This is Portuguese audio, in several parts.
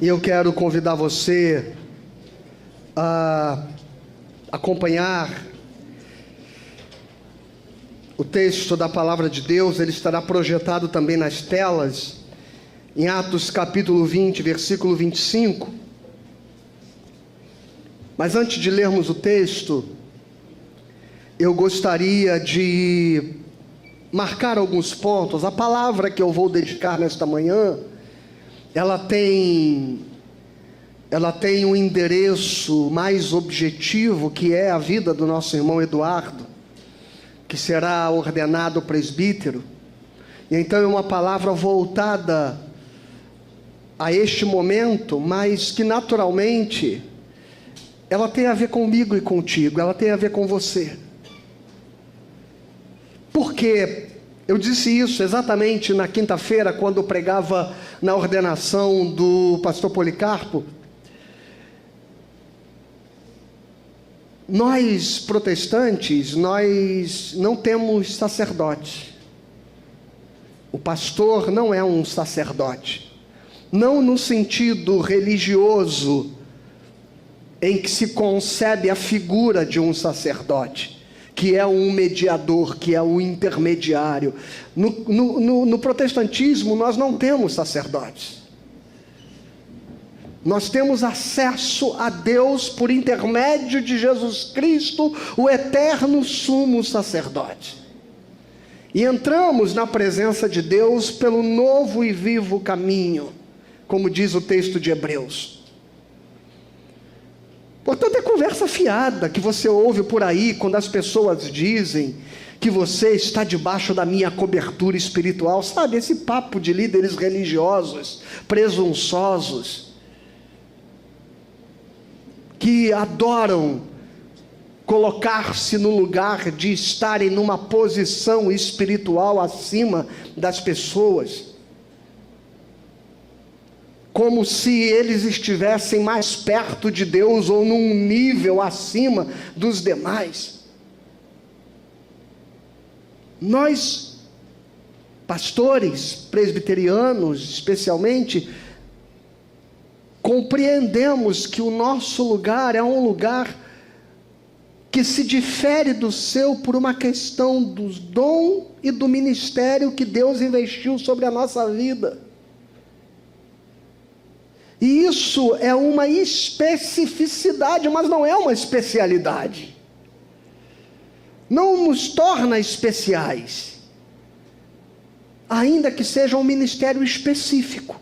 E eu quero convidar você a acompanhar o texto da Palavra de Deus. Ele estará projetado também nas telas, em Atos capítulo 20, versículo 25. Mas antes de lermos o texto, eu gostaria de marcar alguns pontos. A palavra que eu vou dedicar nesta manhã, ela tem um endereço mais objetivo, que é a vida do nosso irmão Eduardo, que será ordenado presbítero. E então é uma palavra voltada a este momento, mas que naturalmente ela tem a ver comigo e contigo, ela tem a ver com você. Por quê? Eu disse isso exatamente na quinta-feira, quando eu pregava na ordenação do pastor Policarpo. Nós, protestantes, nós não temos sacerdote. O pastor não é um sacerdote. Não no sentido religioso, em que se concebe a figura de um sacerdote, que é um mediador, que é um intermediário. No protestantismo, nós não temos sacerdotes. Nós temos acesso a Deus por intermédio de Jesus Cristo, o eterno sumo sacerdote. E entramos na presença de Deus pelo novo e vivo caminho, como diz o texto de Hebreus. Portanto, é conversa fiada que você ouve por aí, quando as pessoas dizem que você está debaixo da minha cobertura espiritual. Sabe, esse papo de líderes religiosos, presunçosos, que adoram colocar-se no lugar de estarem numa posição espiritual acima das pessoas, como se eles estivessem mais perto de Deus ou num nível acima dos demais. Nós, pastores presbiterianos especialmente, compreendemos que o nosso lugar é um lugar que se difere do seu por uma questão do dom e do ministério que Deus investiu sobre a nossa vida. E isso é uma especificidade, mas não é uma especialidade. Não nos torna especiais, ainda que seja um ministério específico.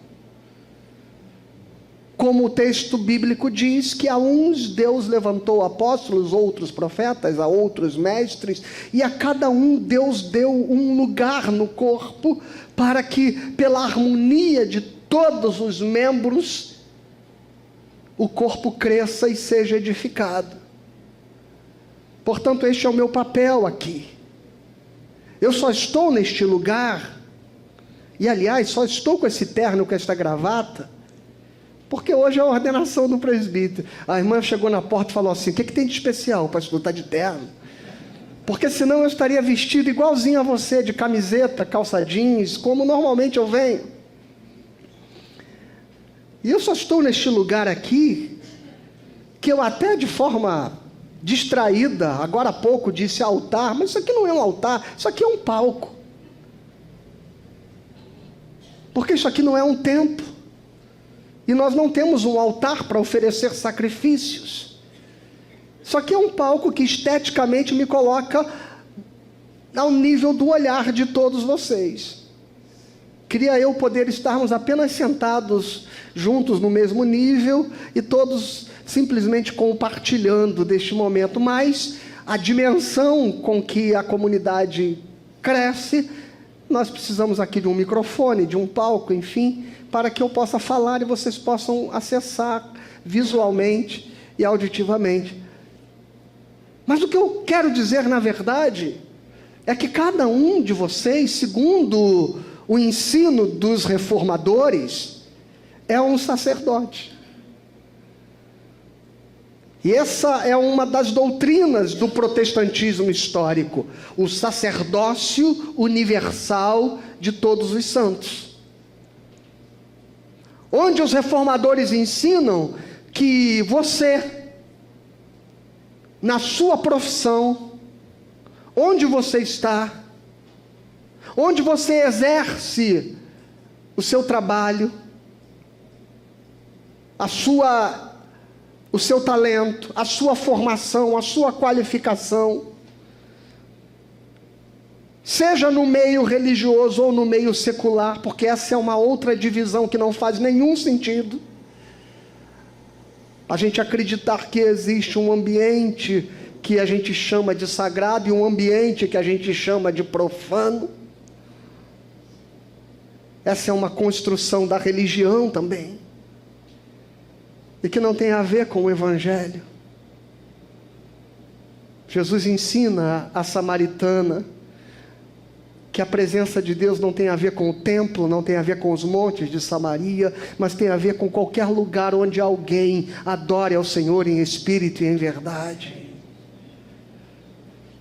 Como o texto bíblico diz, que a uns Deus levantou apóstolos, outros profetas, a outros mestres, e a cada um Deus deu um lugar no corpo, para que pela harmonia de todos os membros, o corpo cresça e seja edificado. Portanto, este é o meu papel aqui. Eu só estou neste lugar, e aliás, só estou com esse terno, com esta gravata, porque hoje é a ordenação do presbítero. A irmã chegou na porta e falou assim: o que tem de especial? O pastor está de terno. Porque senão eu estaria vestido igualzinho a você, de camiseta, calça jeans, como normalmente eu venho. E eu só estou neste lugar aqui, que eu até de forma distraída, agora há pouco disse altar, mas isso aqui não é um altar, isso aqui é um palco. Porque isso aqui não é um templo. E nós não temos um altar para oferecer sacrifícios. Isso aqui é um palco que esteticamente me coloca ao nível do olhar de todos vocês. Queria eu poder estarmos apenas sentados juntos no mesmo nível e todos simplesmente compartilhando deste momento, mas a dimensão com que a comunidade cresce, nós precisamos aqui de um microfone, de um palco, enfim, para que eu possa falar e vocês possam acessar visualmente e auditivamente. Mas o que eu quero dizer, na verdade, é que cada um de vocês, segundo o ensino dos reformadores, é um sacerdote. E essa é uma das doutrinas do protestantismo histórico, o sacerdócio universal de todos os santos. onde os reformadores ensinam que você, na sua profissão, onde você está, onde você exerce o seu trabalho, o seu talento, a sua formação, a sua qualificação, seja no meio religioso ou no meio secular, porque essa é uma outra divisão que não faz nenhum sentido. A gente acreditar que existe um ambiente que a gente chama de sagrado e um ambiente que a gente chama de profano. Essa é uma construção da religião também, e que não tem a ver com o Evangelho. Jesus ensina a samaritana que a presença de Deus não tem a ver com o templo, não tem a ver com os montes de Samaria, mas tem a ver com qualquer lugar onde alguém adore ao Senhor em espírito e em verdade.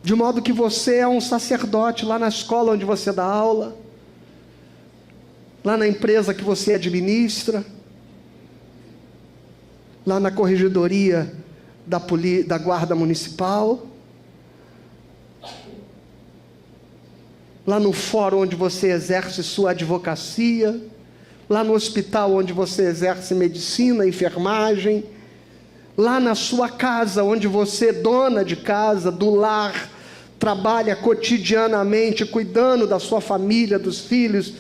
De modo que você é um sacerdote lá na escola onde você dá aula, lá na empresa que você administra, lá na corregedoria da guarda municipal, lá no fórum onde você exerce sua advocacia, lá no hospital onde você exerce medicina, enfermagem, lá na sua casa onde você, dona de casa, do lar, trabalha cotidianamente cuidando da sua família, dos filhos.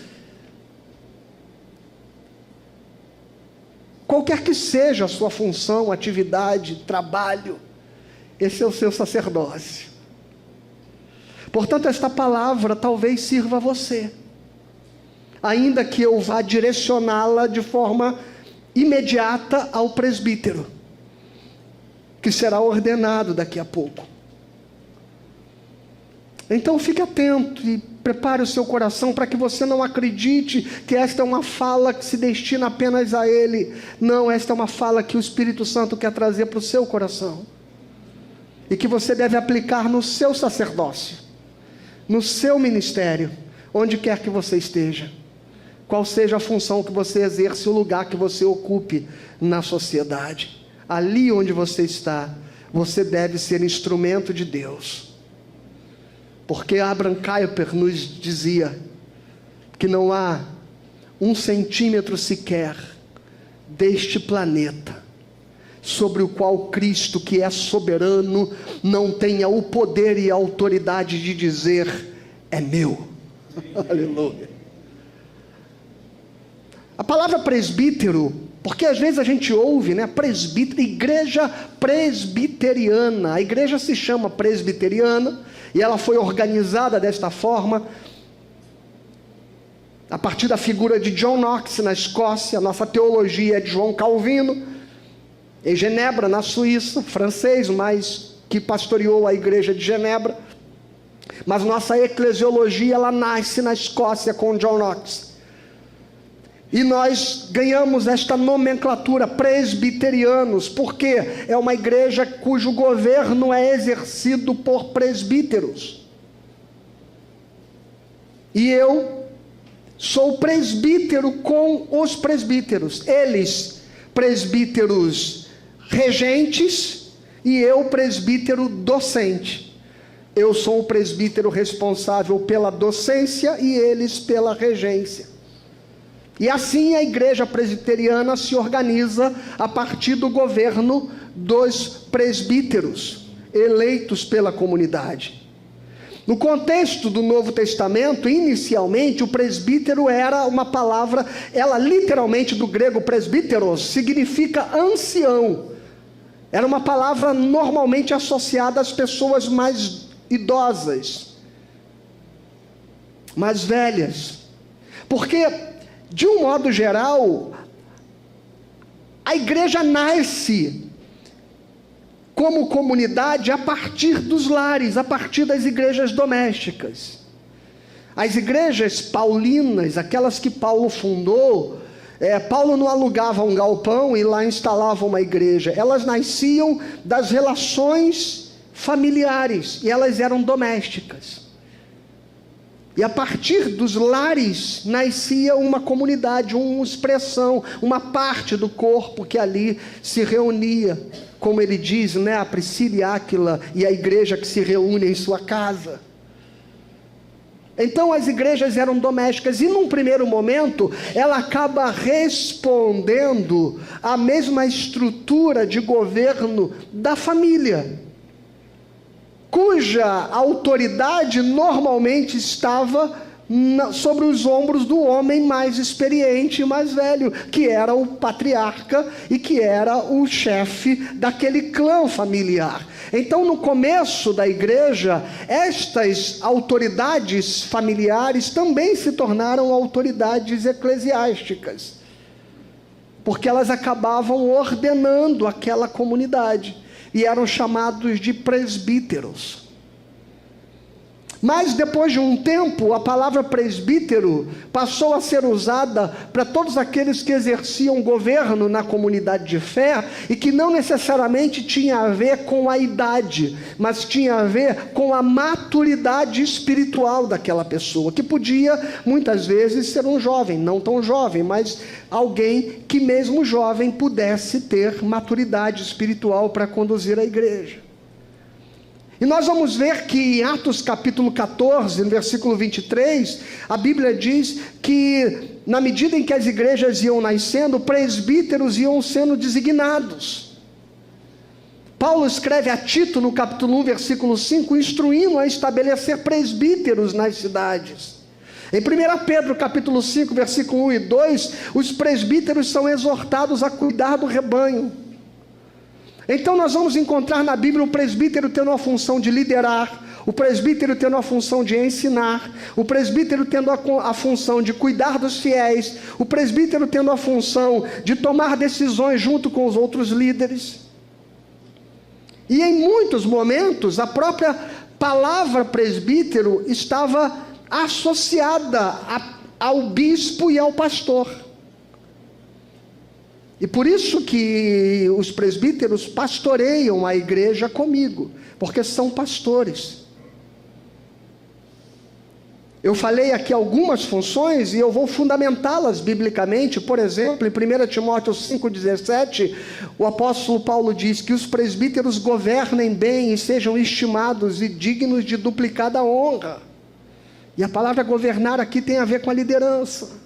Qualquer que seja a sua função, atividade, trabalho, esse é o seu sacerdócio. Portanto, esta palavra talvez sirva a você, ainda que eu vá direcioná-la de forma imediata ao presbítero, que será ordenado daqui a pouco. Então fique atento e prepare o seu coração para que você não acredite que esta é uma fala que se destina apenas a ele. Não, esta é uma fala que o Espírito Santo quer trazer para o seu coração, e que você deve aplicar no seu sacerdócio, no seu ministério, onde quer que você esteja, qual seja a função que você exerce, o lugar que você ocupe na sociedade. Ali onde você está, você deve ser instrumento de Deus. Porque Abraham Kuyper nos dizia que não há 1 centímetro sequer deste planeta sobre o qual Cristo, que é soberano, não tenha o poder e a autoridade de dizer: é meu. Aleluia. A palavra presbítero, porque às vezes a gente ouve, né, presbítero, igreja presbiteriana. A igreja se chama presbiteriana e ela foi organizada desta forma a partir da figura de John Knox na Escócia. Nossa teologia é de João Calvino, em Genebra, na Suíça, francês, mas que pastoreou a igreja de Genebra. Mas nossa eclesiologia, ela nasce na Escócia com John Knox. E nós ganhamos esta nomenclatura, presbiterianos, porque é uma igreja cujo governo é exercido por presbíteros. E eu sou presbítero com os presbíteros. Eles, presbíteros regentes, e eu, presbítero docente. Eu sou o presbítero responsável pela docência e eles pela regência. E assim a igreja presbiteriana se organiza a partir do governo dos presbíteros, eleitos pela comunidade. No contexto do Novo Testamento, inicialmente, o presbítero era uma palavra, ela literalmente do grego presbíteros, significa ancião. Era uma palavra normalmente associada às pessoas mais idosas, mais velhas. Porque, de um modo geral, a igreja nasce como comunidade a partir dos lares, a partir das igrejas domésticas. As igrejas paulinas, aquelas que Paulo fundou, Paulo não alugava um galpão e lá instalava uma igreja. Elas nasciam das relações familiares e elas eram domésticas. E a partir dos lares nascia uma comunidade, uma expressão, uma parte do corpo que ali se reunia. Como ele diz, né, a Priscila e Áquila e a igreja que se reúne em sua casa. Então as igrejas eram domésticas e num primeiro momento ela acaba respondendo à mesma estrutura de governo da família, cuja autoridade normalmente estava sobre os ombros do homem mais experiente e mais velho, que era o patriarca e que era o chefe daquele clã familiar. Então, no começo da igreja, estas autoridades familiares também se tornaram autoridades eclesiásticas, porque elas acabavam ordenando aquela comunidade, e eram chamados de presbíteros. Mas depois de um tempo, a palavra presbítero passou a ser usada para todos aqueles que exerciam governo na comunidade de fé e que não necessariamente tinha a ver com a idade, mas tinha a ver com a maturidade espiritual daquela pessoa, que podia muitas vezes ser um jovem, não tão jovem, mas alguém que mesmo jovem pudesse ter maturidade espiritual para conduzir a igreja. E nós vamos ver que em Atos capítulo 14, no versículo 23, a Bíblia diz que na medida em que as igrejas iam nascendo, presbíteros iam sendo designados. Paulo escreve a Tito no capítulo 1, versículo 5, instruindo a estabelecer presbíteros nas cidades. Em 1 Pedro capítulo 5, versículo 1 e 2, os presbíteros são exortados a cuidar do rebanho. Então nós vamos encontrar na Bíblia o presbítero tendo a função de liderar, o presbítero tendo a função de ensinar, o presbítero tendo a função de cuidar dos fiéis, o presbítero tendo a função de tomar decisões junto com os outros líderes. E em muitos momentos a própria palavra presbítero estava associada ao bispo e ao pastor. E por isso que os presbíteros pastoreiam a igreja comigo, porque são pastores. Eu falei aqui algumas funções e eu vou fundamentá-las biblicamente. Por exemplo, em 1 Timóteo 5,17, o apóstolo Paulo diz que os presbíteros governem bem e sejam estimados e dignos de duplicada honra. E a palavra governar aqui tem a ver com a liderança.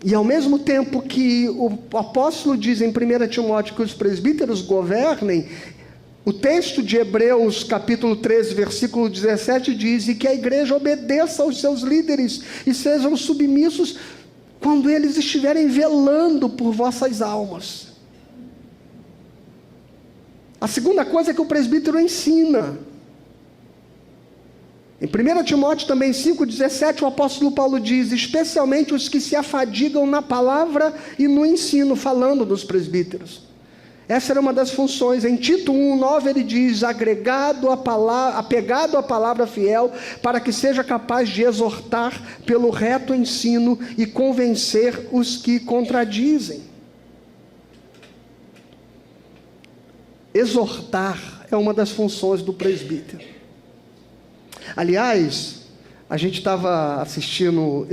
E ao mesmo tempo que o apóstolo diz em 1 Timóteo que os presbíteros governem, o texto de Hebreus capítulo 13, versículo 17 diz: e que a igreja obedeça aos seus líderes e sejam submissos quando eles estiverem velando por vossas almas. A segunda coisa é que o presbítero ensina. Em 1 Timóteo também 5,17, o apóstolo Paulo diz: especialmente os que se afadigam na palavra e no ensino, falando dos presbíteros. Essa era uma das funções. Em Tito 1,9 ele diz: apegado à palavra fiel, para que seja capaz de exortar pelo reto ensino e convencer os que contradizem. Exortar é uma das funções do presbítero. Aliás, a gente estava assistindo,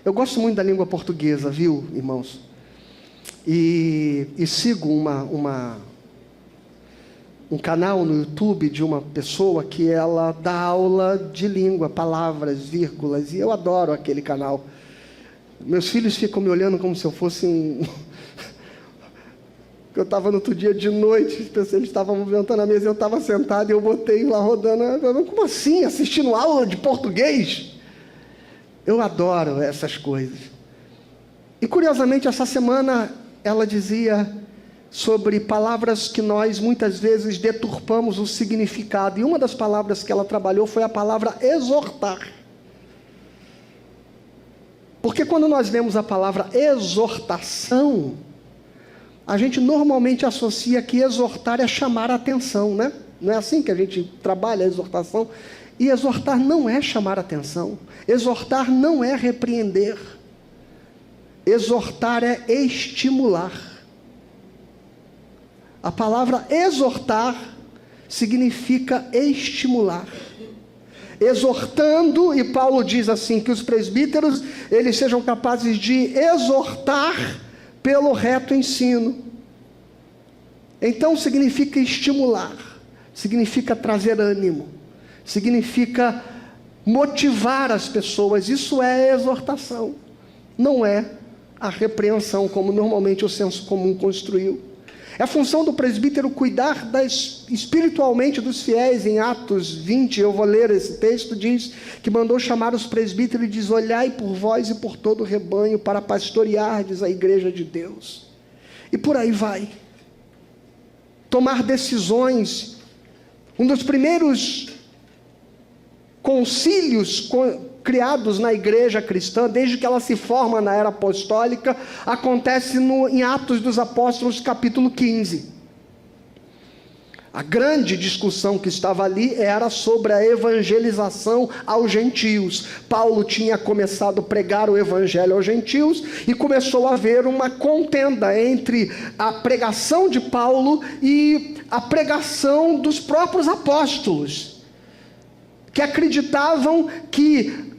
eu gosto muito da língua portuguesa, viu, irmãos? E sigo um canal no YouTube de uma pessoa que ela dá aula de língua, palavras, vírgulas, e eu adoro aquele canal. Meus filhos ficam me olhando como se eu fosse Eu estava no outro dia de noite, eles estavam movimentando a mesa, eu estava sentado e eu botei lá rodando. Como assim? Assistindo aula de português? Eu adoro essas coisas. E curiosamente, essa semana ela dizia sobre palavras que nós muitas vezes deturpamos o significado. E uma das palavras que ela trabalhou foi a palavra exortar. Porque quando nós lemos a palavra exortação, a gente normalmente associa que exortar é chamar a atenção, né? Não é assim que a gente trabalha a exortação? E exortar não é chamar a atenção. Exortar não é repreender. Exortar é estimular. A palavra exortar significa estimular. Exortando, e Paulo diz assim, que os presbíteros, eles sejam capazes de exortar pelo reto ensino. Então significa estimular, significa trazer ânimo, significa motivar as pessoas. Isso é exortação, não é a repreensão, como normalmente o senso comum construiu. É a função do presbítero cuidar espiritualmente dos fiéis. Em Atos 20, eu vou ler esse texto, diz que mandou chamar os presbíteros e diz: olhai por vós e por todo o rebanho, para pastoreardes a igreja de Deus. E por aí vai. Tomar decisões. Um dos primeiros concílios criados na igreja cristã, desde que ela se forma na era apostólica, acontece em Atos dos Apóstolos, capítulo 15. A grande discussão que estava ali era sobre a evangelização aos gentios. Paulo tinha começado a pregar o evangelho aos gentios e começou a haver uma contenda entre a pregação de Paulo e a pregação dos próprios apóstolos, que acreditavam que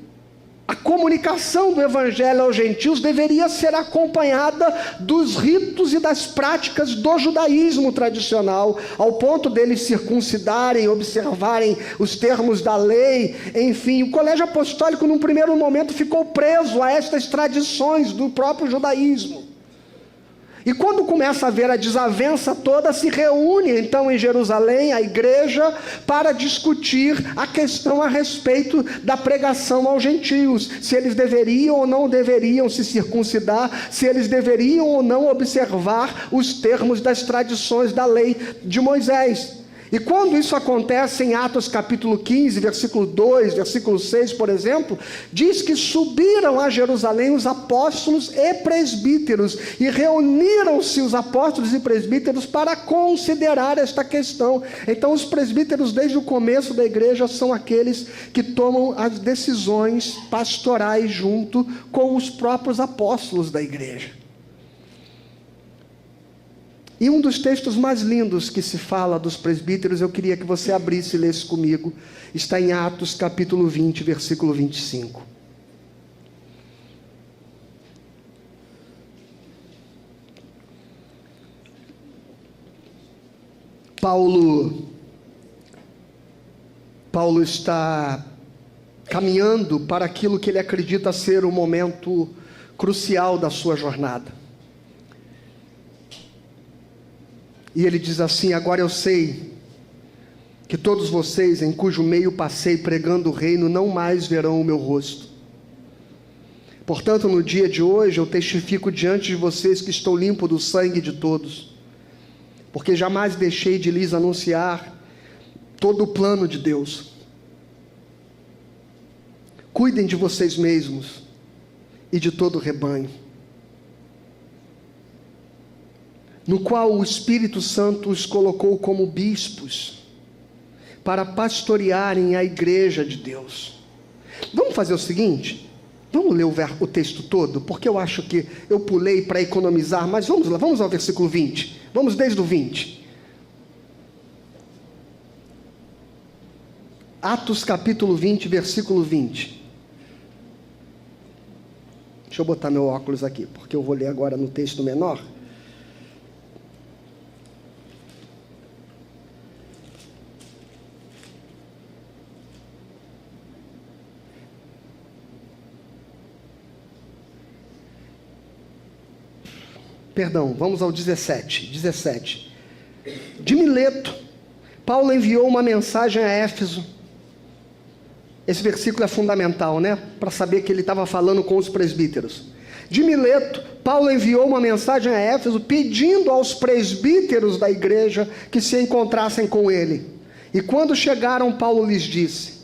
a comunicação do evangelho aos gentios deveria ser acompanhada dos ritos e das práticas do judaísmo tradicional, ao ponto deles circuncidarem, observarem os termos da lei, enfim. O colégio apostólico, num primeiro momento, ficou preso a estas tradições do próprio judaísmo. E quando começa a haver a desavença toda, se reúne então em Jerusalém a igreja para discutir a questão a respeito da pregação aos gentios, se eles deveriam ou não deveriam se circuncidar, se eles deveriam ou não observar os termos das tradições da lei de Moisés. E quando isso acontece em Atos capítulo 15, versículo 2, versículo 6, por exemplo, diz que subiram a Jerusalém os apóstolos e presbíteros, e reuniram-se os apóstolos e presbíteros para considerar esta questão. Então os presbíteros, desde o começo da igreja, são aqueles que tomam as decisões pastorais junto com os próprios apóstolos da igreja. E um dos textos mais lindos que se fala dos presbíteros, eu queria que você abrisse e lesse comigo, está em Atos capítulo 20, versículo 25. Paulo está caminhando para aquilo que ele acredita ser o momento crucial da sua jornada. E ele diz assim: agora eu sei que todos vocês, em cujo meio passei pregando o reino, não mais verão o meu rosto. Portanto, no dia de hoje, eu testifico diante de vocês que estou limpo do sangue de todos, porque jamais deixei de lhes anunciar todo o plano de Deus. Cuidem de vocês mesmos e de todo o rebanho, no qual o Espírito Santo os colocou como bispos, para pastorearem a igreja de Deus. Vamos fazer o seguinte, vamos ler o texto todo, porque eu acho que eu pulei para economizar, mas vamos lá, vamos ao versículo 20, vamos desde o 20. Atos capítulo 20, versículo 20. Deixa eu botar meu óculos aqui, porque eu vou ler agora no texto menor. Perdão, vamos ao 17. De Mileto, Paulo enviou uma mensagem a Éfeso. Esse versículo é fundamental, né? Para saber que ele estava falando com os presbíteros. De Mileto, Paulo enviou uma mensagem a Éfeso, pedindo aos presbíteros da igreja que se encontrassem com ele. E quando chegaram, Paulo lhes disse: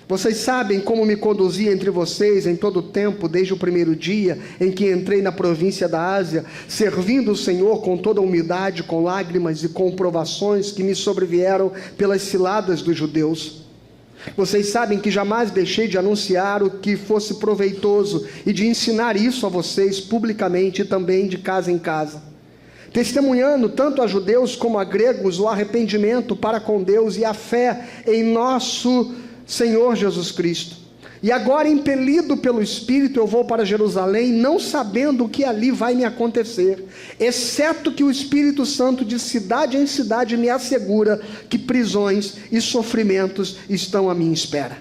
vocês sabem como me conduzi entre vocês em todo o tempo, desde o primeiro dia em que entrei na província da Ásia, servindo o Senhor com toda humildade, com lágrimas e com provações que me sobrevieram pelas ciladas dos judeus. Vocês sabem que jamais deixei de anunciar o que fosse proveitoso e de ensinar isso a vocês publicamente e também de casa em casa. testemunhando tanto a judeus como a gregos o arrependimento para com Deus e a fé em nosso Senhor Jesus Cristo. E agora, impelido pelo Espírito, eu vou para Jerusalém, não sabendo o que ali vai me acontecer, exceto que o Espírito Santo de cidade em cidade me assegura que prisões e sofrimentos estão à minha espera.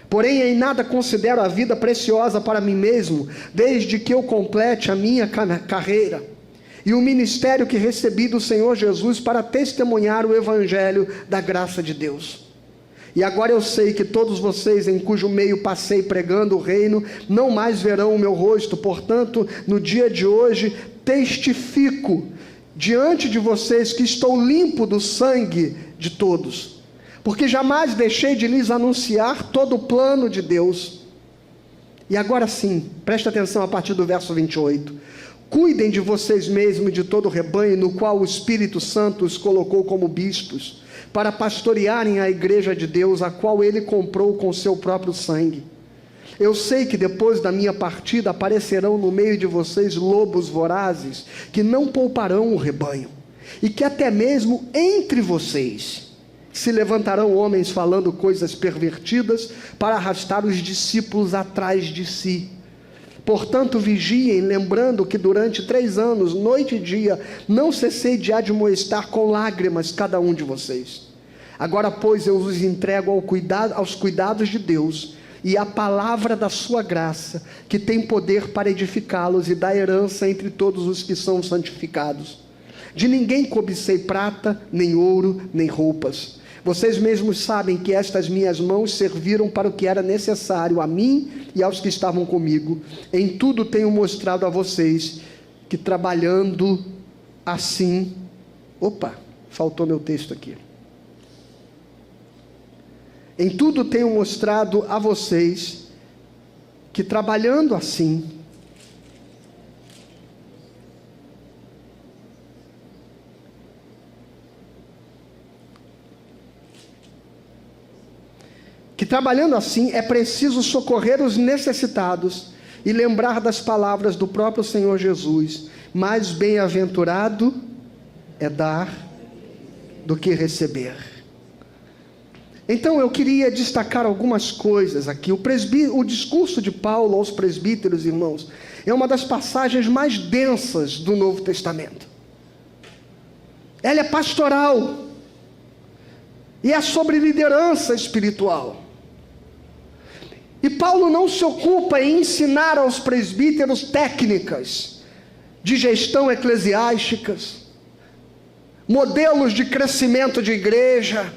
Porém, em nada considero a vida preciosa para mim mesmo, desde que eu complete a minha carreira e o ministério que recebi do Senhor Jesus para testemunhar o Evangelho da graça de Deus. E agora eu sei que todos vocês em cujo meio passei pregando o reino, não mais verão o meu rosto. Portanto, no dia de hoje, testifico diante de vocês que estou limpo do sangue de todos, porque jamais deixei de lhes anunciar todo o plano de Deus. E agora sim, preste atenção a partir do verso 28. Cuidem de vocês mesmos e de todo o rebanho no qual o Espírito Santo os colocou como bispos, para pastorearem a igreja de Deus, a qual ele comprou com seu próprio sangue. Eu sei que depois da minha partida aparecerão no meio de vocês lobos vorazes, que não pouparão o rebanho, e que até mesmo entre vocês se levantarão homens falando coisas pervertidas para arrastar os discípulos atrás de si. Portanto, vigiem, lembrando que durante 3 anos, noite e dia, não cessei de admoestar com lágrimas cada um de vocês. Agora, pois, eu os entrego aos cuidados de Deus e à palavra da sua graça, que tem poder para edificá-los e dar herança entre todos os que são santificados. De ninguém cobicei prata, nem ouro, nem roupas. Vocês mesmos sabem que estas minhas mãos serviram para o que era necessário a mim e aos que estavam comigo. Em tudo tenho mostrado a vocês que trabalhando assim... faltou meu texto aqui. Em tudo tenho mostrado a vocês que trabalhando assim... é preciso socorrer os necessitados e lembrar das palavras do próprio Senhor Jesus. Mais bem-aventurado é dar do que receber. Então eu queria destacar algumas coisas aqui. O discurso de Paulo aos presbíteros, irmãos, é uma das passagens mais densas do Novo Testamento. Ela é pastoral e é sobre liderança espiritual. E Paulo não se ocupa em ensinar aos presbíteros técnicas de gestão eclesiásticas, modelos de crescimento de igreja,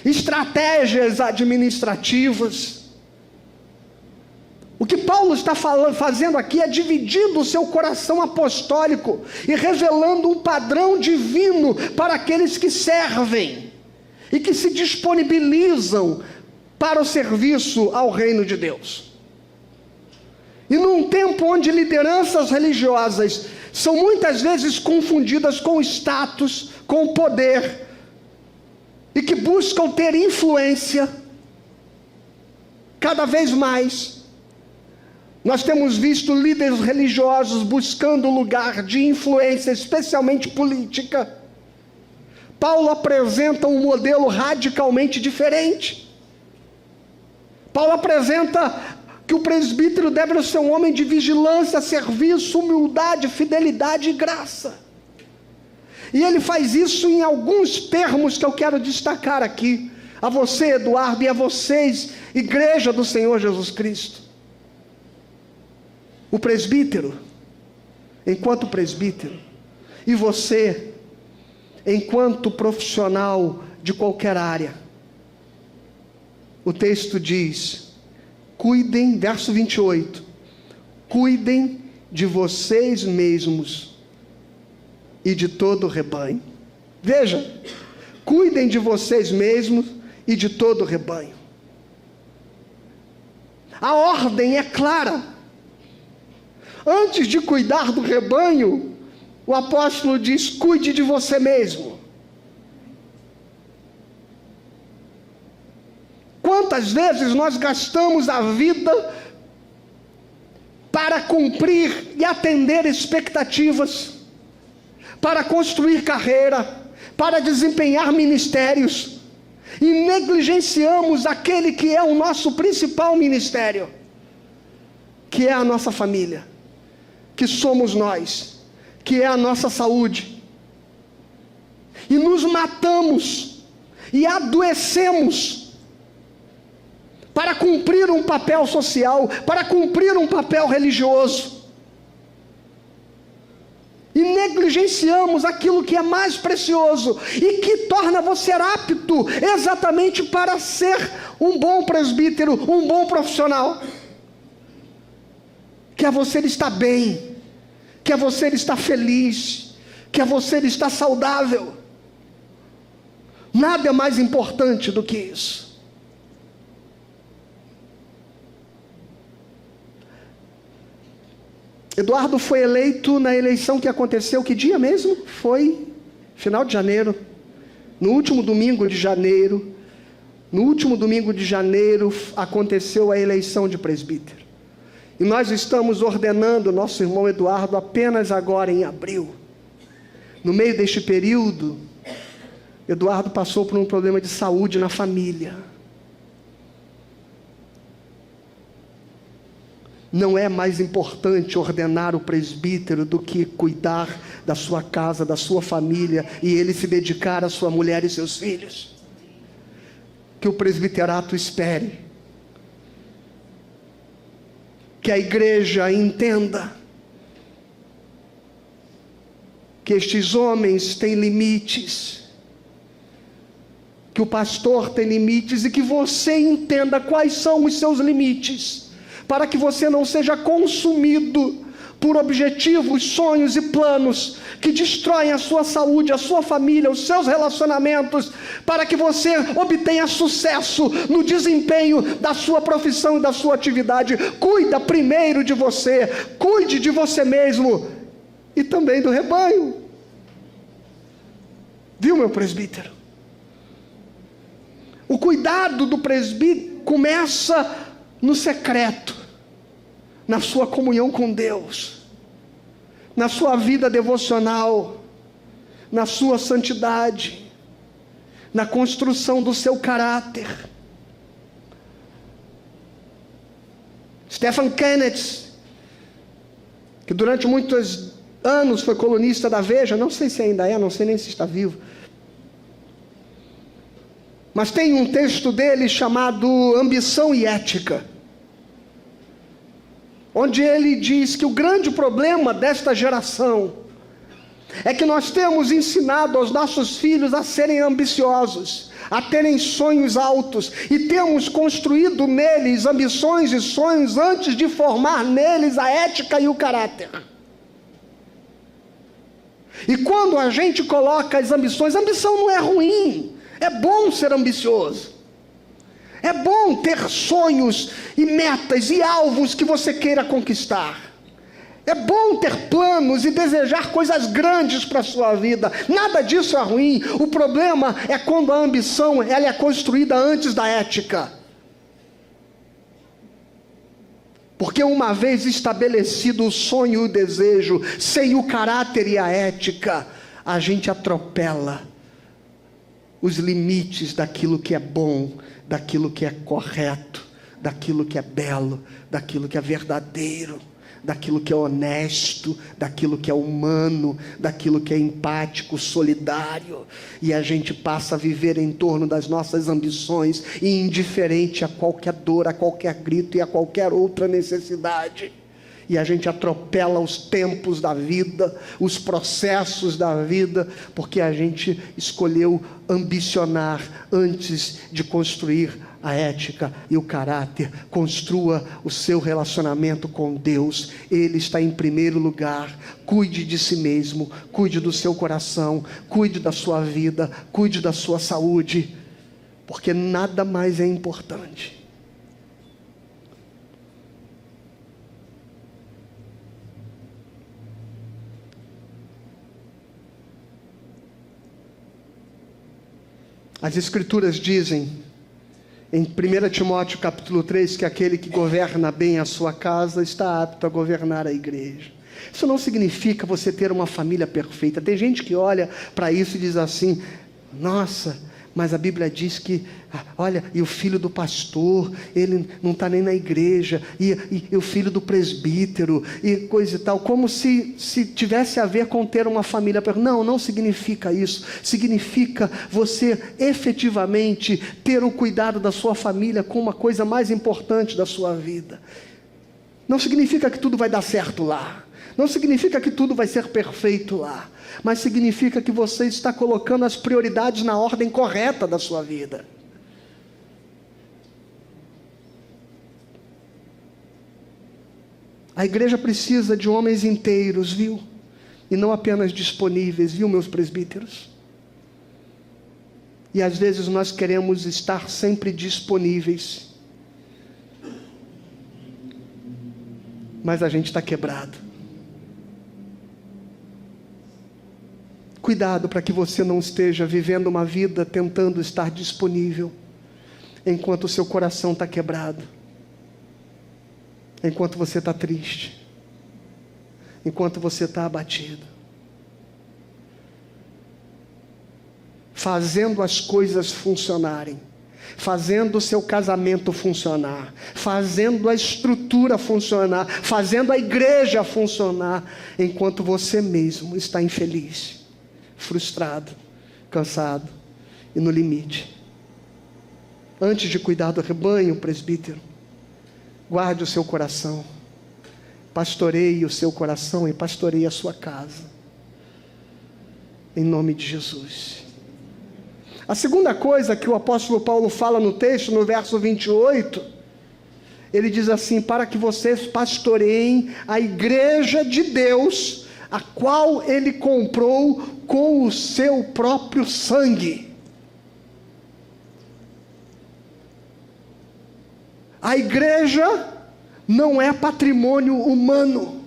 estratégias administrativas. O que Paulo está fazendo aqui é dividindo o seu coração apostólico e revelando um padrão divino para aqueles que servem e que se disponibilizam para o serviço ao reino de Deus. E num tempo onde lideranças religiosas são muitas vezes confundidas com status, com poder, e que buscam ter influência, cada vez mais, nós temos visto líderes religiosos buscando lugar de influência, especialmente política. Paulo apresenta um modelo radicalmente diferente. Paulo apresenta que o presbítero deve ser um homem de vigilância, serviço, humildade, fidelidade e graça. E ele faz isso em alguns termos que eu quero destacar aqui, a você, Eduardo, e a vocês, igreja do Senhor Jesus Cristo. O presbítero, enquanto presbítero, e você, enquanto profissional de qualquer área, o texto diz, cuidem, verso 28, cuidem de vocês mesmos e de todo o rebanho. Veja, cuidem de vocês mesmos e de todo o rebanho. A ordem é clara. Antes de cuidar do rebanho, o apóstolo diz, cuide de você mesmo. Quantas vezes nós gastamos a vida para cumprir e atender expectativas, para construir carreira, para desempenhar ministérios, e negligenciamos aquele que é o nosso principal ministério, que é a nossa família, que somos nós, que é a nossa saúde. E nos matamos e adoecemos para cumprir um papel social, para cumprir um papel religioso. E negligenciamos aquilo que é mais precioso e que torna você apto exatamente para ser um bom presbítero, um bom profissional. Que é você estar bem, que é você estar feliz, que é você estar saudável. Nada é mais importante do que isso. Eduardo foi eleito na eleição que aconteceu, que dia mesmo? Foi final de janeiro. No último domingo de janeiro. No último domingo de janeiro aconteceu a eleição de presbítero. E nós estamos ordenando nosso irmão Eduardo apenas agora em abril. No meio deste período, Eduardo passou por um problema de saúde na família. Não é mais importante ordenar o presbítero do que cuidar da sua casa, da sua família, e ele se dedicar à sua mulher e seus filhos. Que o presbiterato espere. Que a igreja entenda que estes homens têm limites, que o pastor tem limites, e que você entenda quais são os seus limites, para que você não seja consumido por objetivos, sonhos e planos que destroem a sua saúde, a sua família, os seus relacionamentos, para que você obtenha sucesso no desempenho da sua profissão e da sua atividade. Cuida primeiro de você, cuide de você mesmo e também do rebanho. Viu, meu presbítero? O cuidado do presbítero começa no secreto, na sua comunhão com Deus, na sua vida devocional, na sua santidade, na construção do seu caráter. Stephen Kenneth, que durante muitos anos foi colunista da Veja, não sei se ainda é, não sei nem se está vivo, mas tem um texto dele chamado Ambição e Ética, onde ele diz que o grande problema desta geração é que nós temos ensinado aos nossos filhos a serem ambiciosos, a terem sonhos altos, e temos construído neles ambições e sonhos antes de formar neles a ética e o caráter. E quando a gente coloca as ambições, a ambição não é ruim, é bom ser ambicioso. É bom ter sonhos e metas e alvos que você queira conquistar. É bom ter planos e desejar coisas grandes para a sua vida. Nada disso é ruim. O problema é quando a ambição ela é construída antes da ética. Porque uma vez estabelecido o sonho e o desejo, sem o caráter e a ética, a gente atropela os limites daquilo que é bom, daquilo que é correto, daquilo que é belo, daquilo que é verdadeiro, daquilo que é honesto, daquilo que é humano, daquilo que é empático, solidário, e a gente passa a viver em torno das nossas ambições, e indiferente a qualquer dor, a qualquer grito e a qualquer outra necessidade. E a gente atropela os tempos da vida, os processos da vida, porque a gente escolheu ambicionar antes de construir a ética e o caráter. Construa o seu relacionamento com Deus, Ele está em primeiro lugar. Cuide de si mesmo, cuide do seu coração, cuide da sua vida, cuide da sua saúde, porque nada mais é importante. As Escrituras dizem, em 1 Timóteo capítulo 3, que aquele que governa bem a sua casa está apto a governar a igreja. Isso não significa você ter uma família perfeita. Tem gente que olha para isso e diz assim: nossa, mas a Bíblia diz que, olha, e o filho do pastor, ele não está nem na igreja, e o filho do presbítero, e coisa e tal, como se tivesse a ver com ter uma família perfeita. Não, não significa isso. Significa você efetivamente ter o cuidado da sua família como uma coisa mais importante da sua vida. Não significa que tudo vai dar certo lá. Não significa que tudo vai ser perfeito lá. Mas significa que você está colocando as prioridades na ordem correta da sua vida. A igreja precisa de homens inteiros, viu? E não apenas disponíveis, viu, meus presbíteros? E às vezes nós queremos estar sempre disponíveis. Mas a gente está quebrado. Cuidado para que você não esteja vivendo uma vida tentando estar disponível, enquanto o seu coração está quebrado, enquanto você está triste, enquanto você está abatido. Fazendo as coisas funcionarem, fazendo o seu casamento funcionar, fazendo a estrutura funcionar, fazendo a igreja funcionar, enquanto você mesmo está infeliz, frustrado, cansado e no limite. Antes de cuidar do rebanho, presbítero, guarde o seu coração, pastoreie o seu coração e pastoreie a sua casa, em nome de Jesus. A segunda coisa que o apóstolo Paulo fala no texto, no verso 28, ele diz assim: para que vocês pastoreiem a igreja de Deus, a qual ele comprou com o seu próprio sangue. A igreja não é patrimônio humano.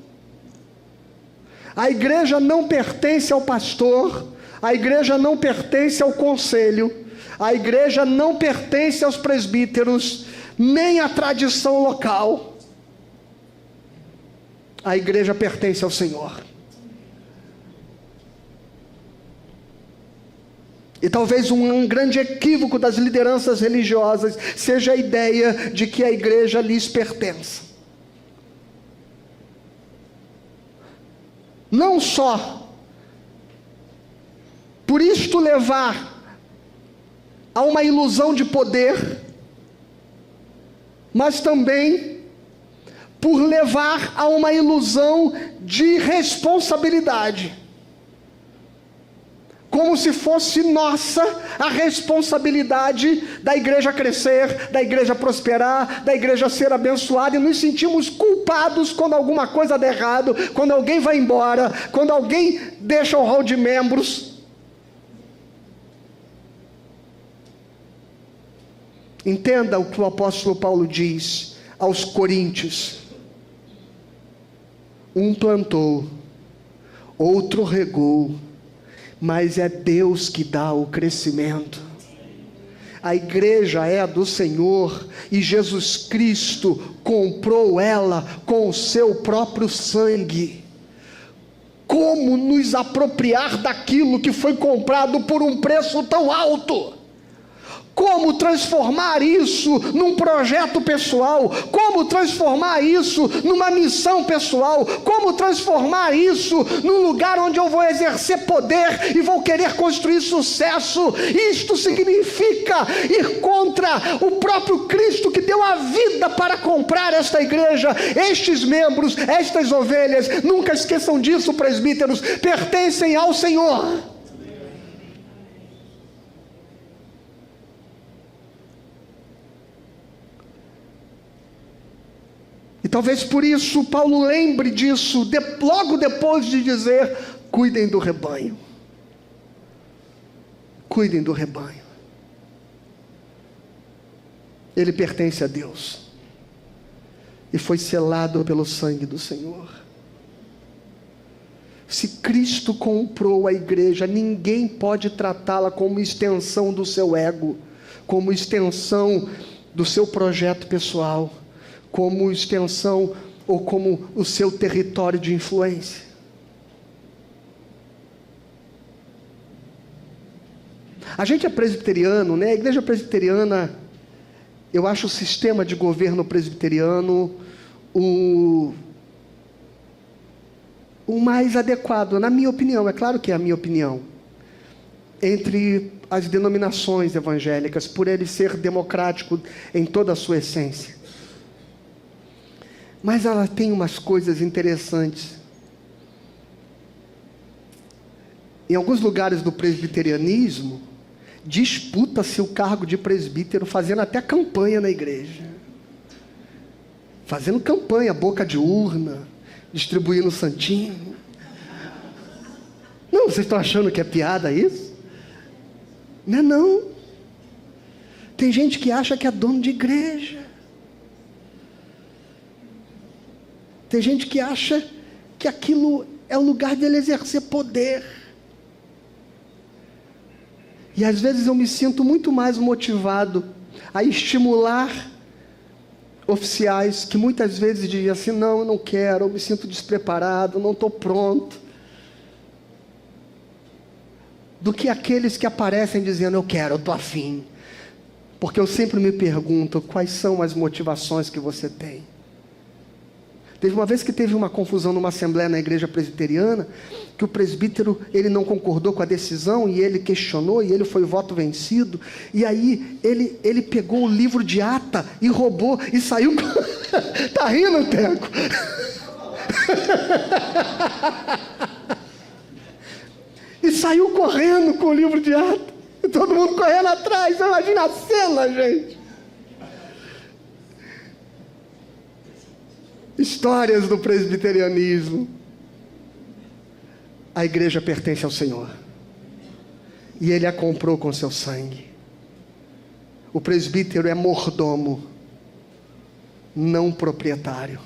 A igreja não pertence ao pastor, a igreja não pertence ao conselho, a igreja não pertence aos presbíteros, nem à tradição local. A igreja pertence ao Senhor. E talvez um grande equívoco das lideranças religiosas seja a ideia de que a igreja lhes pertence. Não só por isto levar a uma ilusão de poder, mas também por levar a uma ilusão de responsabilidade. Como se fosse nossa a responsabilidade da igreja crescer, da igreja prosperar, da igreja ser abençoada, e nos sentimos culpados quando alguma coisa dá errado, quando alguém vai embora, quando alguém deixa o hall de membros. Entenda o que o apóstolo Paulo diz aos coríntios: um plantou, outro regou, mas é Deus que dá o crescimento. A igreja é do Senhor, e Jesus Cristo comprou ela com o seu próprio sangue. Como nos apropriar daquilo que foi comprado por um preço tão alto? Como transformar isso num projeto pessoal? Como transformar isso numa missão pessoal? Como transformar isso num lugar onde eu vou exercer poder e vou querer construir sucesso? Isto significa ir contra o próprio Cristo, que deu a vida para comprar esta igreja. Estes membros, estas ovelhas, nunca esqueçam disso, presbíteros, pertencem ao Senhor. E talvez por isso Paulo lembre disso, logo depois de dizer: cuidem do rebanho. Cuidem do rebanho. Ele pertence a Deus, e foi selado pelo sangue do Senhor. Se Cristo comprou a igreja, ninguém pode tratá-la como extensão do seu ego, como extensão do seu projeto pessoal, como extensão ou como o seu território de influência. A gente é presbiteriano, né? A igreja presbiteriana, eu acho o sistema de governo presbiteriano o mais adequado, na minha opinião, é claro que é a minha opinião, entre as denominações evangélicas, por ele ser democrático em toda a sua essência. Mas ela tem umas coisas interessantes. Em alguns lugares do presbiterianismo, disputa-se o cargo de presbítero, fazendo até campanha na igreja. Fazendo campanha, boca de urna, distribuindo santinho. Não, vocês estão achando que é piada isso? Não é não. Tem gente que acha que é dono de igreja. Tem gente que acha que aquilo é o lugar de ele exercer poder. E às vezes eu me sinto muito mais motivado a estimular oficiais que muitas vezes dizem assim, não, eu não quero, eu me sinto despreparado, não estou pronto, do que aqueles que aparecem dizendo, eu quero, eu estou afim. Porque eu sempre me pergunto, quais são as motivações que você tem? Teve uma vez que teve uma confusão numa assembleia na igreja presbiteriana, que o presbítero, ele não concordou com a decisão, e ele questionou, e ele foi voto vencido, e aí ele pegou o livro de ata, e roubou, e saiu, tá rindo, Teco? E saiu correndo com o livro de ata, e todo mundo correndo atrás, imagina a cena, gente. Histórias do presbiterianismo. A igreja pertence ao Senhor, e Ele a comprou com seu sangue. O presbítero é mordomo, não proprietário.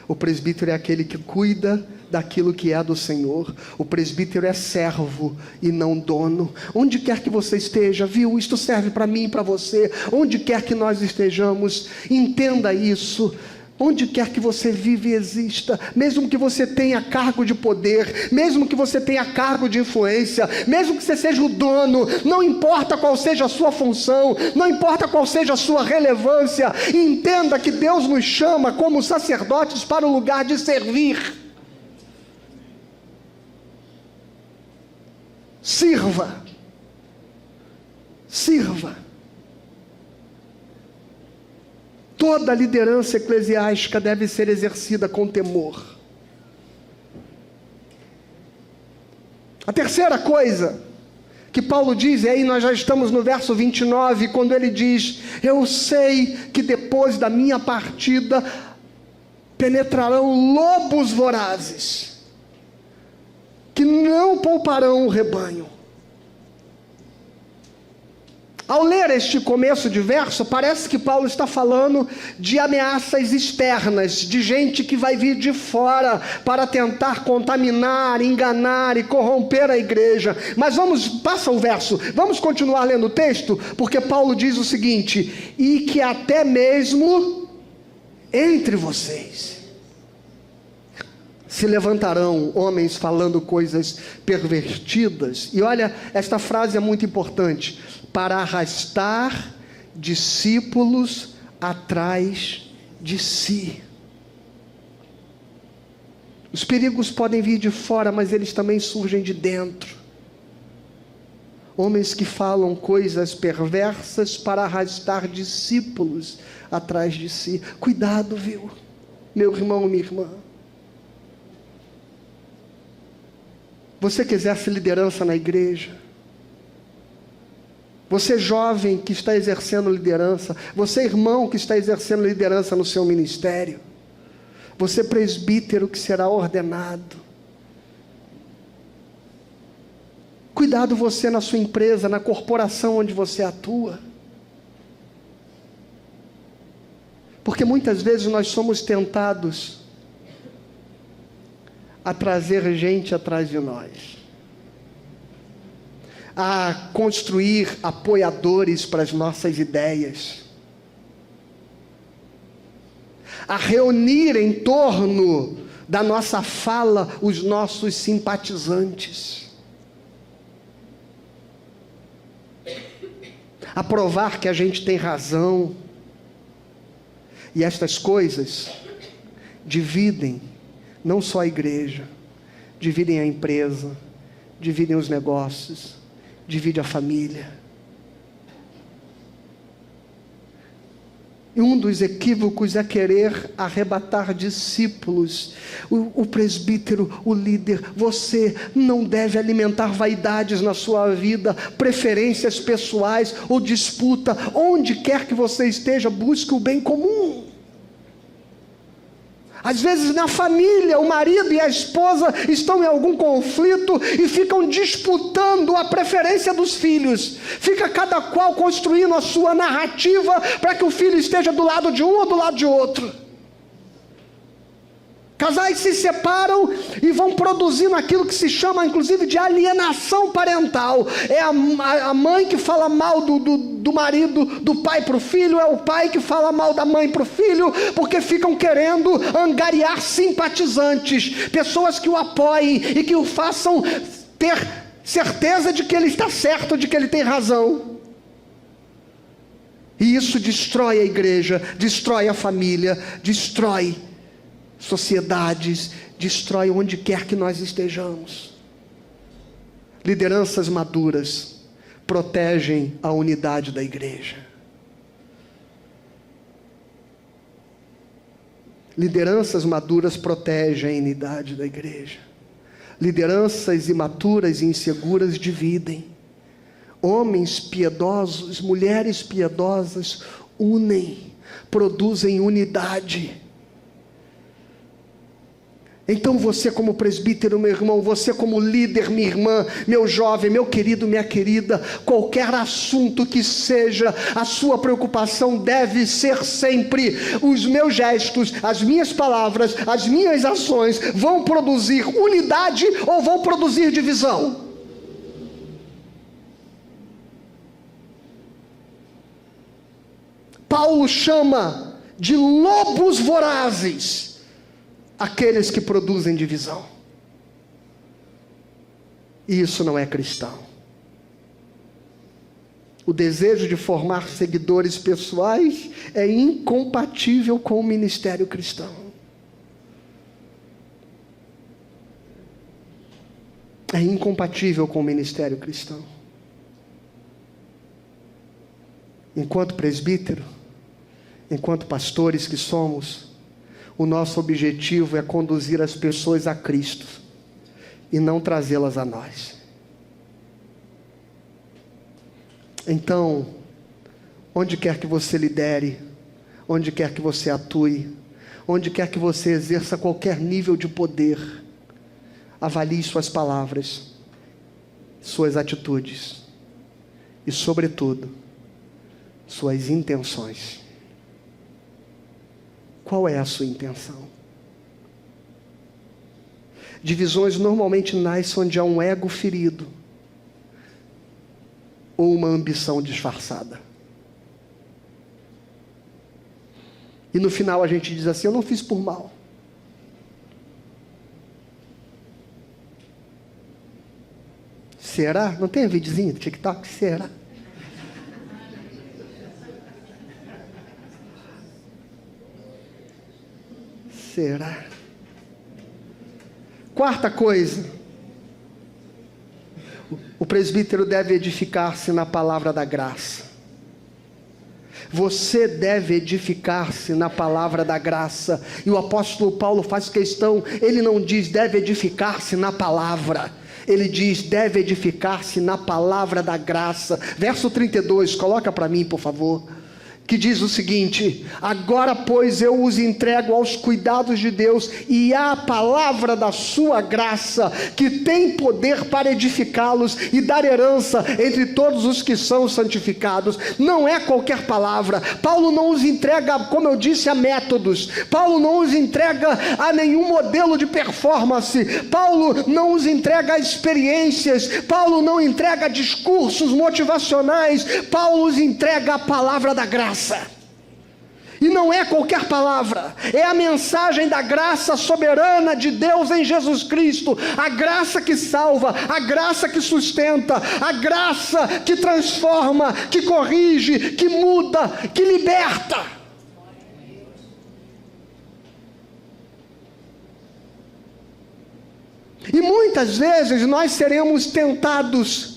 O presbítero é aquele que cuida daquilo que é do Senhor. O presbítero é servo e não dono. Onde quer que você esteja, viu? Isto serve para mim e para você. Onde quer que nós estejamos, entenda isso. Onde quer que você vive e exista, mesmo que você tenha cargo de poder, mesmo que você tenha cargo de influência, mesmo que você seja o dono, não importa qual seja a sua função, não importa qual seja a sua relevância, entenda que Deus nos chama como sacerdotes para o lugar de servir. Sirva. Sirva. Toda a liderança eclesiástica deve ser exercida com temor. A terceira coisa que Paulo diz, e aí nós já estamos no verso 29, quando ele diz, eu sei que depois da minha partida penetrarão lobos vorazes, que não pouparão o rebanho. Ao ler este começo de verso, parece que Paulo está falando de ameaças externas, de gente que vai vir de fora para tentar contaminar, enganar e corromper a igreja. Mas passa o verso, vamos continuar lendo o texto, porque Paulo diz o seguinte, e que até mesmo entre vocês se levantarão homens falando coisas pervertidas. E olha, esta frase é muito importante, para arrastar discípulos atrás de si. Os perigos podem vir de fora, mas eles também surgem de dentro. Homens que falam coisas perversas para arrastar discípulos atrás de si. Cuidado, viu, meu irmão, minha irmã. Você que exerce liderança na igreja, você jovem que está exercendo liderança, você irmão que está exercendo liderança no seu ministério, você presbítero que será ordenado, cuidado você na sua empresa, na corporação onde você atua, porque muitas vezes nós somos tentados a trazer gente atrás de nós, a construir apoiadores para as nossas ideias, a reunir em torno da nossa fala os nossos simpatizantes, a provar que a gente tem razão. E estas coisas dividem não só a igreja, dividem a empresa, dividem os negócios, dividem a família. E um dos equívocos é querer arrebatar discípulos. O presbítero, o líder, você não deve alimentar vaidades na sua vida, preferências pessoais ou disputa. Onde quer que você esteja, busque o bem comum. Às vezes na família, o marido e a esposa estão em algum conflito e ficam disputando a preferência dos filhos. Fica cada qual construindo a sua narrativa para que o filho esteja do lado de um ou do lado de outro. Casais se separam e vão produzindo aquilo que se chama inclusive de alienação parental. É a mãe que fala mal do marido, do pai para o filho, é o pai que fala mal da mãe para o filho, porque ficam querendo angariar simpatizantes, pessoas que o apoiem e que o façam ter certeza de que ele está certo, de que ele tem razão. E isso destrói a igreja, destrói a família, destrói sociedades, destrói onde quer que nós estejamos. Lideranças maduras protegem a unidade da igreja. Lideranças maduras protegem a unidade da igreja. Lideranças imaturas e inseguras dividem. Homens piedosos, mulheres piedosas unem, produzem unidade. Então você como presbítero, meu irmão, você como líder, minha irmã, meu jovem, meu querido, minha querida, qualquer assunto que seja, a sua preocupação deve ser sempre: os meus gestos, as minhas palavras, as minhas ações vão produzir unidade ou vão produzir divisão? Paulo chama de lobos vorazes aqueles que produzem divisão. E isso não é cristão. O desejo de formar seguidores pessoais é incompatível com o ministério cristão. É incompatível com o ministério cristão. Enquanto presbítero, enquanto pastores que somos, o nosso objetivo é conduzir as pessoas a Cristo e não trazê-las a nós. Então, onde quer que você lidere, onde quer que você atue, onde quer que você exerça qualquer nível de poder, avalie suas palavras, suas atitudes e, sobretudo, suas intenções. Qual é a sua intenção? Divisões normalmente nascem onde há um ego ferido ou uma ambição disfarçada. E no final a gente diz assim: eu não fiz por mal. Será? Não tem videozinho do TikTok? Será? Será? Quarta coisa, o presbítero deve edificar-se na palavra da graça. Você deve edificar-se na palavra da graça. E o apóstolo Paulo faz questão, ele não diz deve edificar-se na palavra, ele diz deve edificar-se na palavra da graça. Verso 32, coloca para mim, por favor. Que diz o seguinte: agora pois eu os entrego aos cuidados de Deus e à palavra da sua graça, que tem poder para edificá-los e dar herança entre todos os que são santificados. Não é qualquer palavra. Paulo não os entrega, como eu disse, a métodos. Paulo não os entrega a nenhum modelo de performance. Paulo não os entrega a experiências. Paulo não entrega discursos motivacionais. Paulo os entrega a palavra da graça. E não é qualquer palavra, é a mensagem da graça soberana de Deus em Jesus Cristo, a graça que salva, a graça que sustenta, a graça que transforma, que corrige, que muda, que liberta. E muitas vezes nós seremos tentados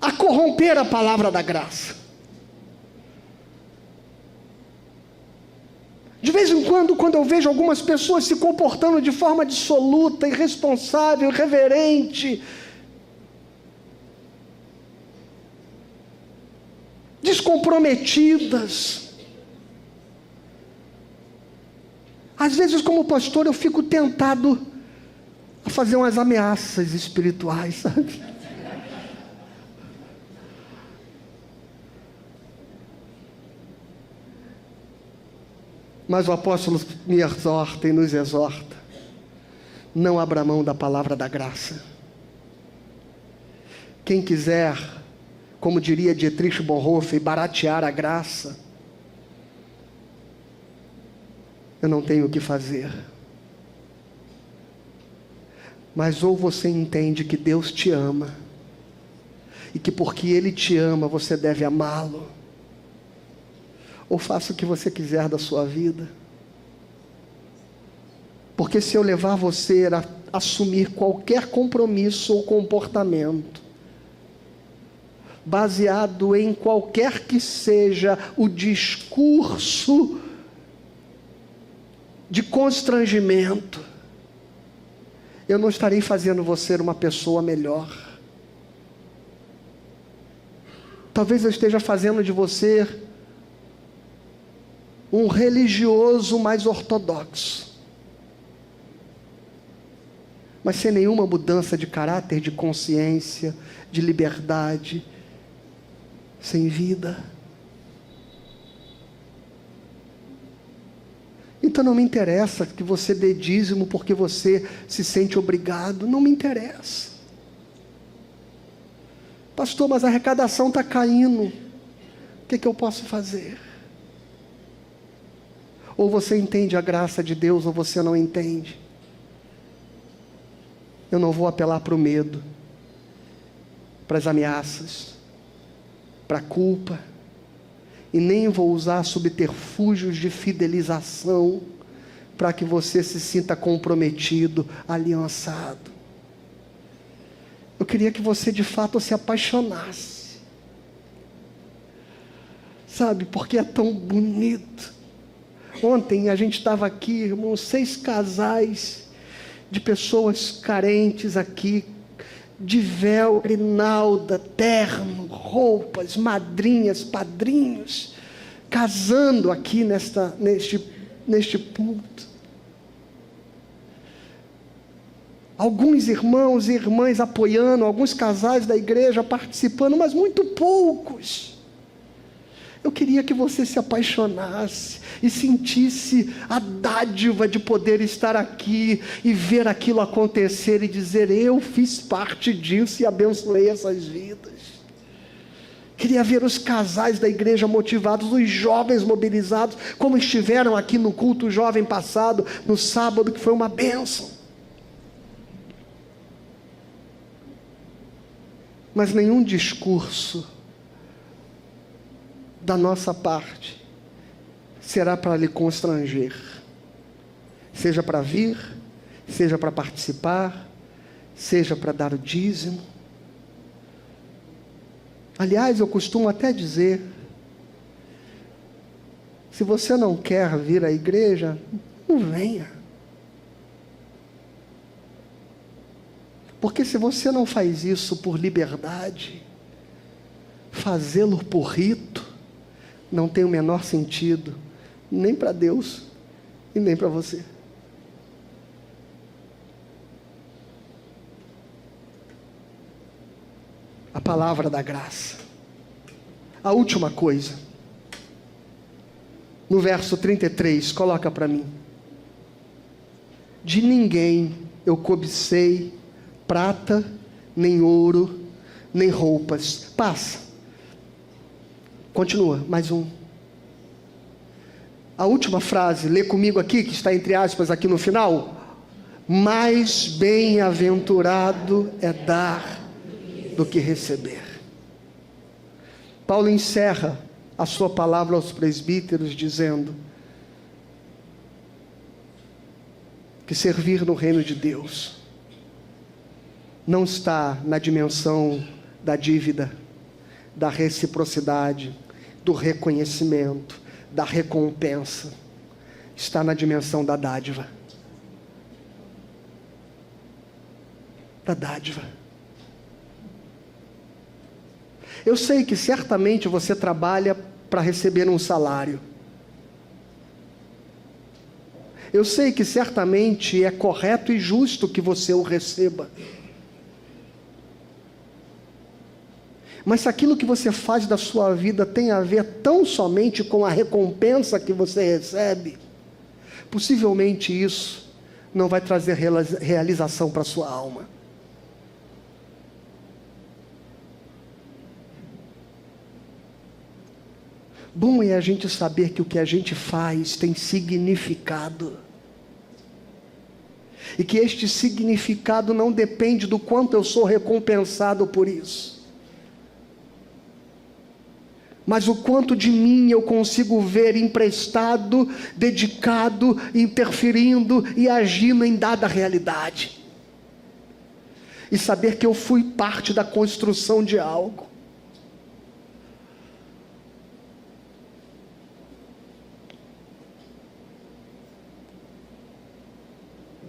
a corromper a palavra da graça. De vez em quando eu vejo algumas pessoas se comportando de forma dissoluta, irresponsável, irreverente, descomprometidas, às vezes como pastor eu fico tentado a fazer umas ameaças espirituais, sabe? Mas o apóstolo me exorta e nos exorta: não abra mão da palavra da graça. Quem quiser, como diria Dietrich Bonhoeffer, baratear a graça, eu não tenho o que fazer. Mas ou você entende que Deus te ama, e que porque Ele te ama, você deve amá-lo, ou faça o que você quiser da sua vida. Porque se eu levar você a assumir qualquer compromisso ou comportamento, baseado em qualquer que seja o discurso de constrangimento, eu não estarei fazendo você uma pessoa melhor. Talvez eu esteja fazendo de você um religioso mais ortodoxo, mas sem nenhuma mudança de caráter, de consciência, de liberdade, sem vida. Então não me interessa que você dê dízimo porque você se sente obrigado, não me interessa. Pastor, mas a arrecadação está caindo, o que eu posso fazer? Ou você entende a graça de Deus, ou você não entende. Eu não vou apelar para o medo, para as ameaças, para a culpa, e nem vou usar subterfúgios de fidelização para que você se sinta comprometido, aliançado. Eu queria que você de fato se apaixonasse, sabe, porque é tão bonito. Ontem a gente estava aqui, irmãos, 6 casais de pessoas carentes aqui, de véu, grinalda, terno, roupas, madrinhas, padrinhos, casando aqui neste púlpito. Alguns irmãos e irmãs apoiando, alguns casais da igreja participando, mas muito poucos. Eu queria que você se apaixonasse e sentisse a dádiva de poder estar aqui e ver aquilo acontecer e dizer: eu fiz parte disso e abençoei essas vidas. Queria ver os casais da igreja motivados, os jovens mobilizados, como estiveram aqui no culto jovem passado, no sábado, que foi uma bênção. Mas nenhum discurso da nossa parte será para lhe constranger, seja para vir, seja para participar, seja para dar o dízimo. Aliás, eu costumo até dizer: se você não quer vir à igreja, não venha. Porque se você não faz isso por liberdade, fazê-lo por rito não tem o menor sentido, nem para Deus e nem para você. A palavra da graça. A última coisa, no verso 33, coloca para mim: de ninguém eu cobicei prata, nem ouro, nem roupas. Passa. Continua, mais um. A última frase, lê comigo aqui, que está entre aspas aqui no final. Mais bem-aventurado é dar do que receber. Paulo encerra a sua palavra aos presbíteros dizendo que servir no reino de Deus não está na dimensão da dívida, da reciprocidade, do reconhecimento, da recompensa. Está na dimensão da dádiva. Da dádiva. Eu sei que certamente você trabalha para receber um salário. Eu sei que certamente é correto e justo que você o receba. Mas se aquilo que você faz da sua vida tem a ver tão somente com a recompensa que você recebe, possivelmente isso não vai trazer realização para a sua alma. Bom é a gente saber que o que a gente faz tem significado. E que este significado não depende do quanto eu sou recompensado por isso. Mas o quanto de mim eu consigo ver emprestado, dedicado, interferindo e agindo em dada realidade. E saber que eu fui parte da construção de algo.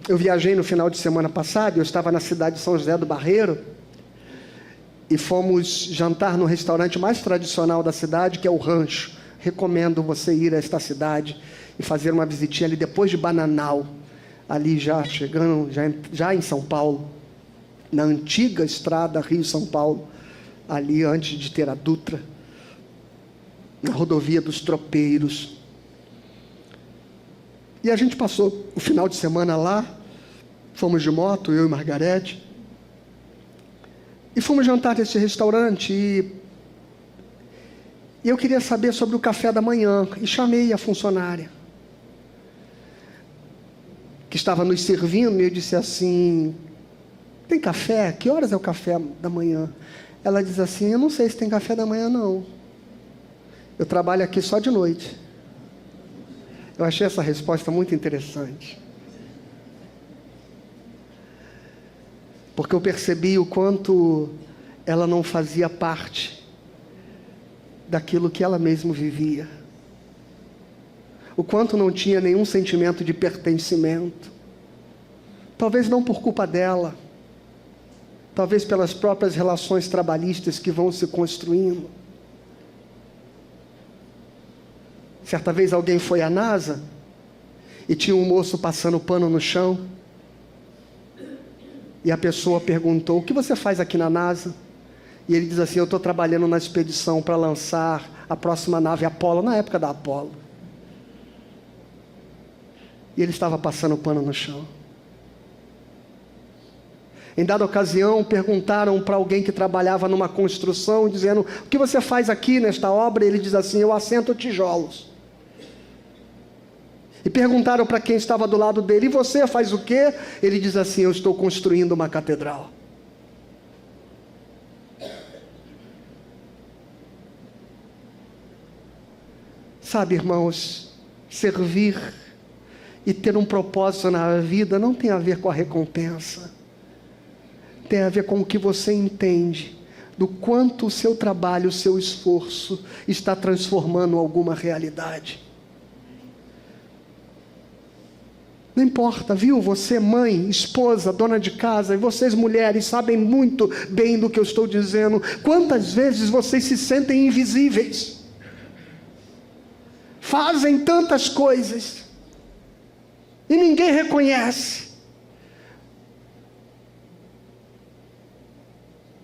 Eu viajei no final de semana passado, eu estava na cidade de São José do Barreiro, e fomos jantar no restaurante mais tradicional da cidade, que é o Rancho. Recomendo você ir a esta cidade e fazer uma visitinha ali depois de Bananal, ali já chegando, já em São Paulo, na antiga estrada Rio-São Paulo, ali antes de ter a Dutra, na rodovia dos Tropeiros. E a gente passou o final de semana lá, fomos de moto, eu e Margarete, e fomos jantar nesse restaurante, e eu queria saber sobre o café da manhã, e chamei a funcionária, que estava nos servindo, e eu disse assim, tem café? Que horas é o café da manhã? Ela diz assim, eu não sei se tem café da manhã não, eu trabalho aqui só de noite. Eu achei essa resposta muito interessante. Porque eu percebi o quanto ela não fazia parte daquilo que ela mesma vivia. O quanto não tinha nenhum sentimento de pertencimento. Talvez não por culpa dela. Talvez pelas próprias relações trabalhistas que vão se construindo. Certa vez alguém foi à NASA e tinha um moço passando pano no chão. E a pessoa perguntou, o que você faz aqui na NASA? E ele diz assim, eu estou trabalhando na expedição para lançar a próxima nave Apollo, na época da Apollo. E ele estava passando pano no chão. Em dada ocasião, perguntaram para alguém que trabalhava numa construção, dizendo, o que você faz aqui nesta obra? E ele diz assim, eu assento tijolos. E perguntaram para quem estava do lado dele, e você faz o quê? Ele diz assim, eu estou construindo uma catedral. Sabe, irmãos, servir e ter um propósito na vida não tem a ver com a recompensa. Tem a ver com o que você entende do quanto o seu trabalho, o seu esforço está transformando alguma realidade. Não importa, viu? Você, mãe, esposa, dona de casa, e vocês, mulheres, sabem muito bem do que eu estou dizendo. Quantas vezes vocês se sentem invisíveis? Fazem tantas coisas e ninguém reconhece.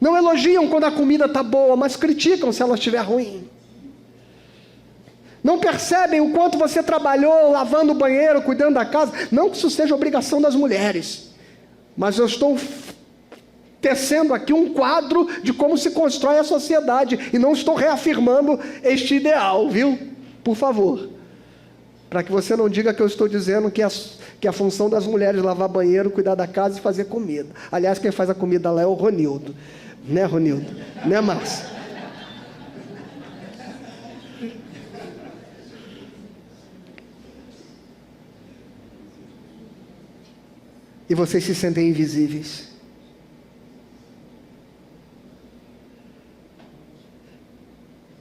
Não elogiam quando a comida está boa, mas criticam se ela estiver ruim. Não percebem o quanto você trabalhou lavando o banheiro, cuidando da casa. Não que isso seja obrigação das mulheres, mas eu estou tecendo aqui um quadro de como se constrói a sociedade, e não estou reafirmando este ideal, viu? Por favor, para que você não diga que eu estou dizendo que a função das mulheres é lavar banheiro, cuidar da casa e fazer comida. Aliás, quem faz a comida lá é o Ronildo, né, Ronildo? Né, Márcia? E vocês se sentem invisíveis.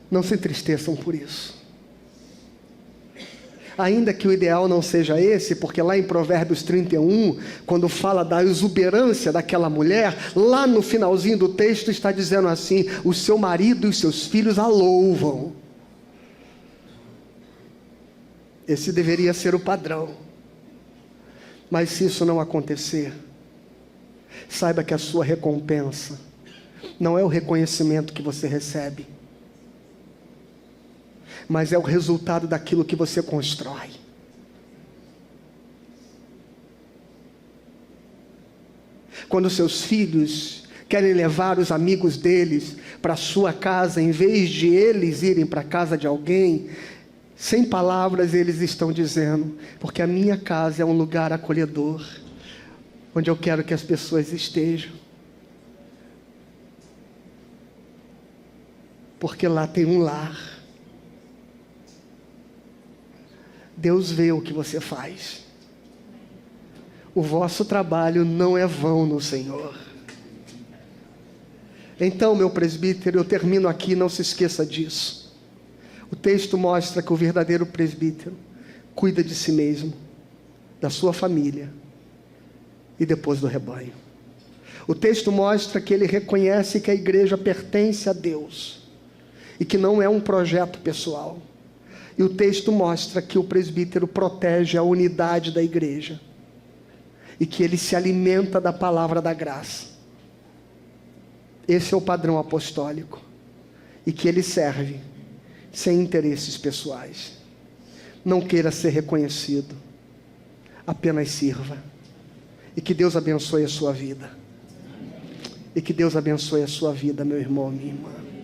Não se entristeçam por isso. Ainda que o ideal não seja esse, porque lá em Provérbios 31, quando fala da exuberância daquela mulher, lá no finalzinho do texto está dizendo assim: o seu marido e os seus filhos a louvam. Esse deveria ser o padrão. Mas se isso não acontecer, saiba que a sua recompensa não é o reconhecimento que você recebe, mas é o resultado daquilo que você constrói. Quando seus filhos querem levar os amigos deles para a sua casa, em vez de eles irem para a casa de alguém, sem palavras eles estão dizendo: porque a minha casa é um lugar acolhedor, onde eu quero que as pessoas estejam, porque lá tem um lar. Deus vê o que você faz. O vosso trabalho não é vão no Senhor. Então, meu presbítero, eu termino aqui, não se esqueça disso. O texto mostra que o verdadeiro presbítero cuida de si mesmo, da sua família e depois do rebanho. O texto mostra que ele reconhece que a igreja pertence a Deus e que não é um projeto pessoal. E o texto mostra que o presbítero protege a unidade da igreja e que ele se alimenta da palavra da graça. Esse é o padrão apostólico, e que ele serve sem interesses pessoais. Não queira ser reconhecido, apenas sirva. E que Deus abençoe a sua vida. E que Deus abençoe a sua vida, meu irmão, minha irmã.